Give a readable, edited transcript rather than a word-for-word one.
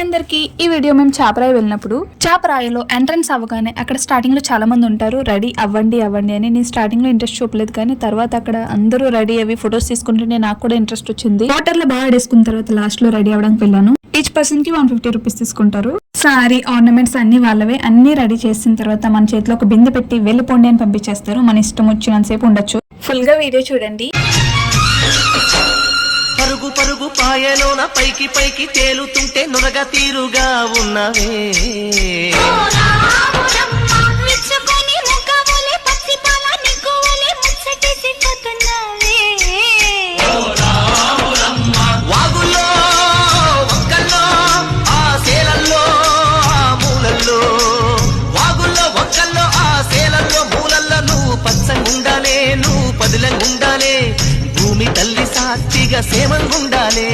అందరికి ఈ వీడియో మేము చాపరాయి వెళ్ళినప్పుడు చాపరాయిలో ఎంట్రన్స్ అవ్వగానే అక్కడ స్టార్టింగ్ లో చాలా మంది ఉంటారు రెడీ అవ్వండి అని. నేను స్టార్టింగ్ లో ఇంట్రెస్ట్ చూపలేదు కానీ తర్వాత అక్కడ అందరూ రెడీ అవి ఫొటోస్ తీసుకుంటుంటే నాకు కూడా ఇంట్రెస్ట్ వచ్చింది. వాటర్ లో బాగా ఆడేసుకున్న తర్వాత లాస్ట్ లో రెడీ అవ్వడానికి వెళ్ళాను. ఈచ్ పర్సన్ కి 150 రూపీస్ తీసుకుంటారు. సారీ ఆర్నమెంట్స్ అన్ని వాళ్ళవే. అన్ని రెడీ చేసిన తర్వాత మన చేతిలో ఒక బిందె పెట్టి వెళ్ళిపోండి అని పంపించేస్తారు. మన ఇష్టం వచ్చినంతసేపు ఉండొచ్చు. ఫుల్ గా వీడియో చూడండి. పరుగు పరుగు పాయలోన పైకి పైకి తేలుతుంటే నురగ తీరుగా ఉన్నవే వాగుల్లో ఒక్కల్లో ఆ సేలల్లో ఆ మూలల్లో వాగుల్లో ఒక్కల్లో ఆ సేలల్లో మూలల్లో నువ్వు పచ్చంగుండాలే నువ్వు పదులంగుండాలే భూమి తల్లి సాక్షిగా సేమంగుండాలే.